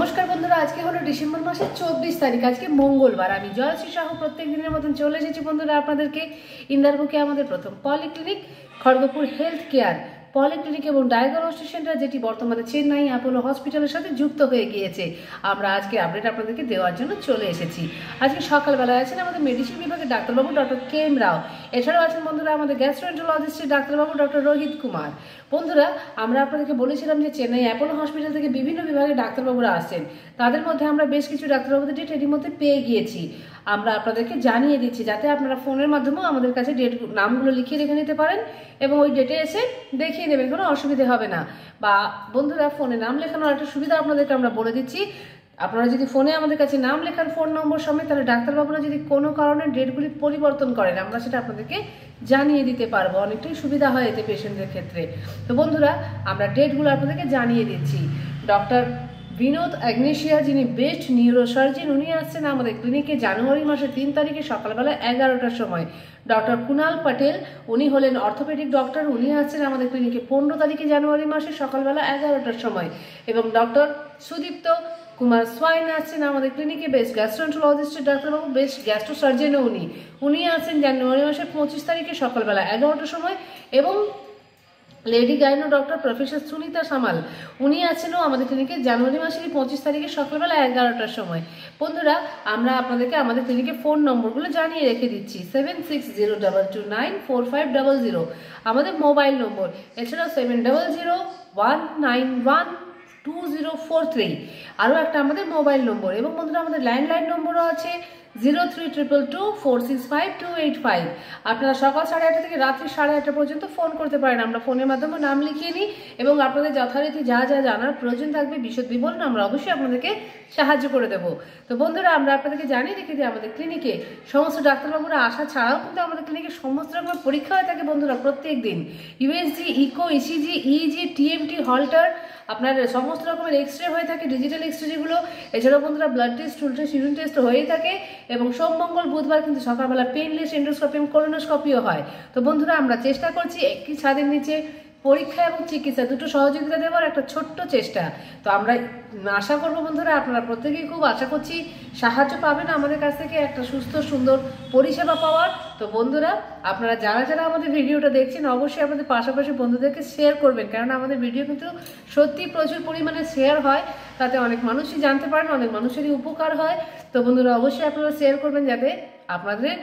নমস্কার বন্ধুরা, আজকে হলো ডিসেম্বর মাসের 24 তারিখ। আজকে মঙ্গলবার। আমি জয়শ্রী সাহু প্রত্যেক দিনের মতন চলে এসেছি বন্ধুরা আপনাদেরকে ইন্দারবুকে আমাদের প্রথম polyclinic Kharagpur health care polyclinic এবং ডায়াগনস্টিক সেন্টার, যেটি বর্তমানে চেন্নাই অ্যাপোলো হসপিটালের সাথে যুক্ত হয়ে গিয়েছে। আমরা আজকে আপডেট আপনাদেরকে দেওয়ার জন্য চলে এসেছি। আজকে সকালবেলায় আছেন আমাদের মেডিসিন বিভাগের ডাক্তারবাবু ডক্টর কে এম রাও। এছাড়াও আছেন বন্ধুরা আমাদের গ্যাস্ট্রোএন্টারোলজিস্টের ডাক্তারবাবু ডক্টর রোহিত কুমার। বন্ধুরা, আমরা আপনাদেরকে বলেছিলাম যে চেন্নাই অ্যাপোলো হসপিটাল থেকে বিভিন্ন বিভাগের ডাক্তারবাবুরা আসছেন। তাদের মধ্যে আমরা বেশ কিছু ডাক্তারবাবুদের ডেট এর মধ্যে পেয়ে গিয়েছি। আমরা আপনাদেরকে জানিয়ে দিচ্ছি যাতে আপনারা ফোনের মাধ্যমেও আমাদের কাছে ডেট নামগুলো লিখিয়ে রেখে নিতে পারেন এবং ওই ডেটে এসে দেখিয়ে নেবেন, কোনো অসুবিধে হবে না। বা বন্ধুরা, ফোনে নাম লেখানোর একটা সুবিধা আপনাদেরকে আমরা বলে দিচ্ছি। আপনারা যদি ফোনে আমাদের কাছে নাম লেখান ফোন নম্বর সমেত, তাহলে ডাক্তারবাবুরা যদি কোনো কারণে ডেটগুলি পরিবর্তন করেন আমরা সেটা আপনাদেরকে জানিয়ে দিতে পারবো। অনেকটাই সুবিধা হয় এতে পেশেন্টদের ক্ষেত্রে। তো বন্ধুরা, আমরা ডেটগুলো আপনাদেরকে জানিয়ে দিচ্ছি। ডক্টর বিনোদ অ্যাগনেশিয়া, যিনি বেস্ট নিউরোসার্জন, উনি আসছেন আমাদের ক্লিনিকে জানুয়ারি মাসের 3 তারিখে সকালবেলা 11টার সময়। ডক্টর কুনাল পটেল, উনি হলেন অর্থোপেডিক ডক্টর, উনি আসছেন আমাদের ক্লিনিকে 15 তারিখে জানুয়ারি মাসে সকালবেলা 11টার সময়। এবং ডক্টর সুদীপ্ত কুমার সোয়াইন আসছেন আমাদের ক্লিনিকে, বেস্ট গ্যাস্ট্রোএন্টারোলজিস্টের ডাক্তারবাবু, বেস্ট গ্যাস্ট্রোসার্জনও উনি আসছেন জানুয়ারি মাসের 25 তারিখে সকালবেলা 11টার সময়। এবং lady gynae doctor professor Sunita সামাল, উনি আছেনও আমাদের ক্লিনিকে জানুয়ারি মাসের 25 তারিখে সকালবেলা 11টার সময়। বন্ধুরা, আমরা আপনাদেরকে আমাদের ক্লিনিকে ফোন নম্বরগুলো জানিয়ে রেখে দিচ্ছি। 7602294500 আমাদের মোবাইল নম্বর। এছাড়াও 7001912043 আরও একটা আমাদের মোবাইল নম্বর। এবং বন্ধুরা, আমাদের ল্যান্ডলাইন নম্বরও আছে 03222465 আপনারা সকাল 8:30 থেকে রাত্রি 8:30 পর্যন্ত ফোন করতে পারেন। আমরা ফোনের মাধ্যমে নাম লিখিয়ে নিই এবং আপনাদের যথারীতি যা যা জানার প্রয়োজন থাকবে বিশদ বিবরণ আমরা অবশ্যই আপনাদেরকে সাহায্য করে দেব। তো বন্ধুরা, আমরা আপনাদেরকে জানিয়ে রেখে দিই আমাদের ক্লিনিকে সমস্ত ডাক্তারবাবুরা আসা ছাড়াও কিন্তু আমাদের ক্লিনিকে সমস্ত রকমের পরীক্ষা হয়ে থাকে বন্ধুরা প্রত্যেক দিন। USG, echo, ECG, EEG, TMT, Holter, আপনার সমস্ত রকমের এক্সরে হয়ে থাকে, ডিজিটাল এক্সরে যেগুলো। এছাড়াও বন্ধুরা blood test, স্টুল test, urine test হয়েই থাকে। এবং সোম, মঙ্গল, বুধবার কিন্তু সকালবেলা পেইনলেস এন্ডোস্কোপি এবং কোলোনোস্কোপিও হয়। তো বন্ধুরা, আমরা চেষ্টা করছি একটি ছাদের নিচে পরীক্ষা এবং চিকিৎসা দুটো সহযোগিতা দেওয়ার একটা ছোট্ট চেষ্টা। তো আমরা আশা করবো বন্ধুরা, আপনারা প্রত্যেকেই খুব আশা করছি সাহায্য পাবেন আমাদের কাছ থেকে একটা সুস্থ সুন্দর পরিষেবা পাওয়ার। তো বন্ধুরা, আপনারা যারা যারা আমাদের ভিডিওটা দেখছেন অবশ্যই আমাদের পাশাপাশি বন্ধুদেরকে শেয়ার করবেন, কারণ আমাদের ভিডিও কিন্তু সত্যি প্রচুর পরিমাণে শেয়ার হয়, তাতে অনেক মানুষই জানতে পারেন, অনেক মানুষেরই উপকার হয়। তো বন্ধুরা, অবশ্যই আপনারা শেয়ার করবেন যাতে আপনাদের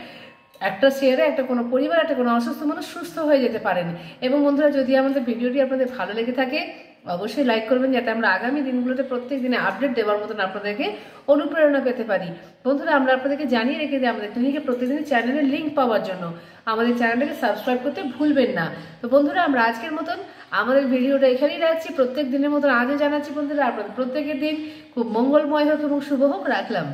একটা শেয়ারে একটা কোনো পরিবার, একটা কোনো অসুস্থ মানুষ সুস্থ হয়ে যেতে পারেন। এবং বন্ধুরা, যদি আমাদের ভিডিওটি আপনাদের ভালো লেগে থাকে অবশ্যই লাইক করবেন, যাতে আমরা আগামী দিনগুলোতে প্রত্যেক দিনে আপডেট দেওয়ার মতন আপনাদেরকে অনুপ্রেরণা পেতে পারি। বন্ধুরা, আমরা আপনাদেরকে জানিয়ে রেখে দিই আমাদের ক্লিনিকে প্রত্যেকদিনের চ্যানেলের লিঙ্ক পাওয়ার জন্য আমাদের চ্যানেলটাকে সাবস্ক্রাইব করতে ভুলবেন না। তো বন্ধুরা, আমরা আজকের মতন আমাদের ভিডিওটা এখানেই রাখছি। প্রত্যেক দিনের মতন আজও জানাচ্ছি বন্ধুরা, আপনাদের প্রত্যেকের দিন খুব মঙ্গলময় হোক এবং শুভ হোক। রাখলাম।